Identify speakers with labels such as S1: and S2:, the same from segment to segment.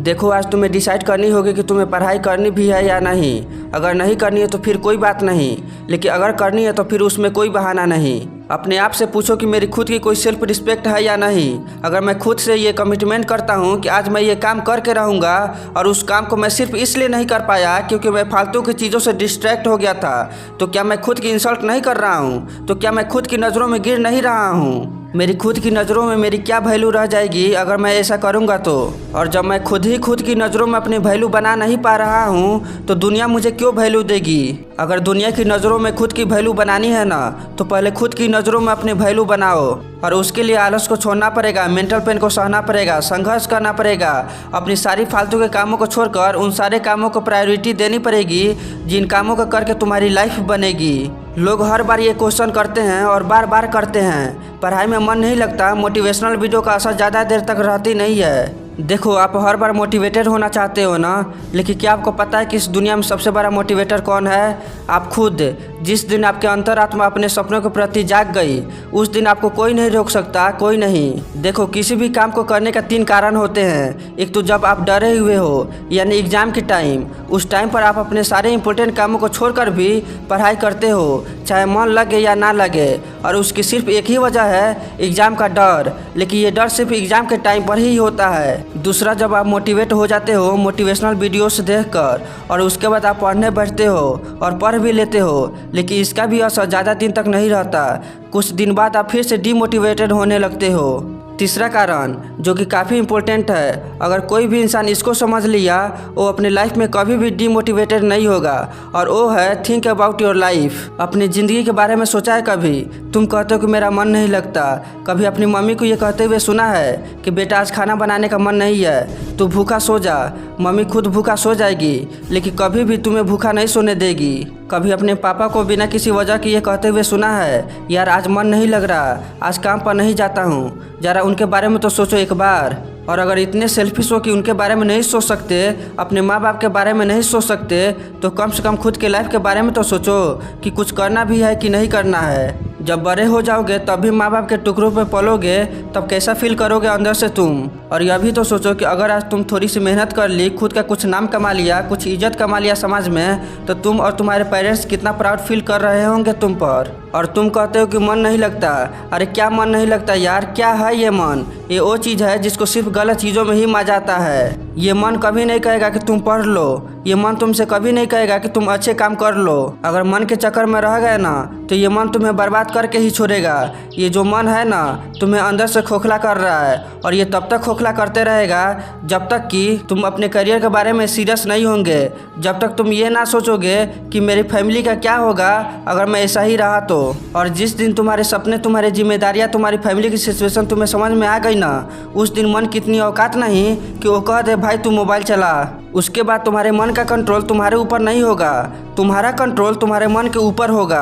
S1: देखो आज तुम्हें डिसाइड करनी होगी कि तुम्हें पढ़ाई करनी भी है या नहीं। अगर नहीं करनी है तो फिर कोई बात नहीं, लेकिन अगर करनी है तो फिर उसमें कोई बहाना नहीं। अपने आप से पूछो कि मेरी खुद की कोई सेल्फ रिस्पेक्ट है या नहीं। अगर मैं खुद से ये कमिटमेंट करता हूँ कि आज मैं ये काम करके रहूँगा और उस काम को मैं सिर्फ इसलिए नहीं कर पाया क्योंकि मैं फालतू की चीज़ों से डिस्ट्रैक्ट हो गया था, तो क्या मैं खुद की इंसल्ट नहीं कर रहा हूँ? तो क्या मैं खुद की नज़रों में गिर नहीं रहा हूँ? मेरी खुद की नज़रों में मेरी क्या वैल्यू रह जाएगी अगर मैं ऐसा करूँगा तो? और जब मैं खुद ही खुद की नज़रों में अपनी वैल्यू बना नहीं पा रहा हूँ तो दुनिया मुझे क्यों वैल्यू देगी? अगर दुनिया की नज़रों में खुद की वैल्यू बनानी है ना, तो पहले खुद की नज़रों में अपनी वैल्यू बनाओ। और उसके लिए आलस को छोड़ना पड़ेगा, मेंटल पेन को सहना पड़ेगा, संघर्ष करना पड़ेगा। अपनी सारी फालतू के कामों को छोड़कर उन सारे कामों को प्रायोरिटी देनी पड़ेगी जिन कामों को करके तुम्हारी लाइफ बनेगी। लोग हर बार ये क्वेश्चन करते हैं और बार बार करते हैं, पढ़ाई में मन नहीं लगता? मोटिवेशनल वीडियो का असर ज़्यादा देर तक रहती नहीं है। देखो आप हर बार मोटिवेटेड होना चाहते हो ना, लेकिन क्या आपको पता है कि इस दुनिया में सबसे बड़ा मोटिवेटर कौन है? आप खुद। जिस दिन आपके अंतरात्मा अपने सपनों के प्रति जाग गई, उस दिन आपको कोई नहीं रोक सकता, कोई नहीं। देखो किसी भी काम को करने का 3 कारण होते हैं। एक तो जब आप डरे हुए हो, यानी एग्ज़ाम के टाइम, उस टाइम पर आप अपने सारे इंपॉर्टेंट कामों को छोड़कर भी पढ़ाई करते हो, चाहे मन लगे या ना लगे, और उसकी सिर्फ एक ही वजह है, एग्ज़ाम का डर। लेकिन ये डर सिर्फ एग्ज़ाम के टाइम पर ही होता है। दूसरा, जब आप मोटिवेट हो जाते हो मोटिवेशनल वीडियोस देखकर, और उसके बाद आप पढ़ने बैठते हो और पढ़ भी लेते हो, लेकिन इसका भी असर ज़्यादा दिन तक नहीं रहता। कुछ दिन बाद आप फिर से डीमोटिवेटेड होने लगते हो। तीसरा कारण जो कि काफ़ी इम्पोर्टेंट है, अगर कोई भी इंसान इसको समझ लिया, वो अपने लाइफ में कभी भी डीमोटिवेटेड नहीं होगा, और वो है थिंक अबाउट योर लाइफ। अपनी ज़िंदगी के बारे में सोचा है कभी? तुम कहते हो कि मेरा मन नहीं लगता। कभी अपनी मम्मी को ये कहते हुए सुना है कि बेटा आज खाना बनाने का मन नहीं है, तू भूखा सो जा? मम्मी खुद भूखा सो जाएगी, लेकिन कभी भी तुम्हें भूखा नहीं सोने देगी। कभी अपने पापा को बिना किसी वजह के ये कहते हुए सुना है, यार आज मन नहीं लग रहा, आज काम पर नहीं जाता हूँ? ज़रा उनके बारे में तो सोचो एक बार। और अगर इतने सेल्फिश हो कि उनके बारे में नहीं सोच सकते, अपने माँ बाप के बारे में नहीं सोच सकते, तो कम से कम खुद के लाइफ के बारे में तो सोचो कि कुछ करना भी है कि नहीं करना है। जब बड़े हो जाओगे तब भी माँ बाप के टुकड़ों पे पलोगे, तब कैसा फील करोगे अंदर से तुम? और यह भी तो सोचो कि अगर आज तुम थोड़ी सी मेहनत कर ली, खुद का कुछ नाम कमा लिया, कुछ इज्जत कमा लिया समाज में, तो तुम और तुम्हारे पेरेंट्स कितना प्राउड फील कर रहे होंगे तुम पर। और तुम कहते हो कि मन नहीं लगता। अरे क्या मन नहीं लगता यार? क्या है ये मन? ये वो चीज़ है जिसको सिर्फ गलत चीज़ों में ही मजा आता है। ये मन कभी नहीं कहेगा कि तुम पढ़ लो, ये मन तुमसे कभी नहीं कहेगा कि तुम अच्छे काम कर लो। अगर मन के चक्कर में रह गए ना, तो ये मन तुम्हें बर्बाद करके ही छोड़ेगा। ये जो मन है ना, तुम्हें अंदर से खोखला कर रहा है, और ये तब तक खोखला करते रहेगा जब तक कि तुम अपने करियर के बारे में सीरियस नहीं होंगे। जब तक तुम ये ना सोचोगे कि मेरी फैमिली का क्या होगा अगर मैं ऐसा ही रहा तो। और जिस दिन तुम्हारे सपने, तुम्हारी जिम्मेदारियाँ, तुम्हारी फैमिली की सिचुएशन तुम्हें समझ में आ गई ना, उस दिन मन कितनी औकात नहीं कि वो कह दे भाई तू मोबाइल चला। उसके बाद तुम्हारे मन का कंट्रोल तुम्हारे ऊपर नहीं होगा, तुम्हारा कंट्रोल तुम्हारे मन के ऊपर होगा।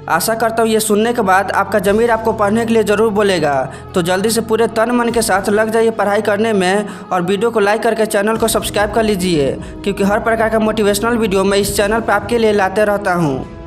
S1: आशा करता हूँ ये सुनने के बाद आपका ज़मीर आपको पढ़ने के लिए ज़रूर बोलेगा। तो जल्दी से पूरे तन मन के साथ लग जाइए पढ़ाई करने में, और वीडियो को लाइक करके चैनल को सब्सक्राइब कर लीजिए, क्योंकि हर प्रकार का मोटिवेशनल वीडियो मैं इस चैनल पर आपके लिए लाते रहता हूँ।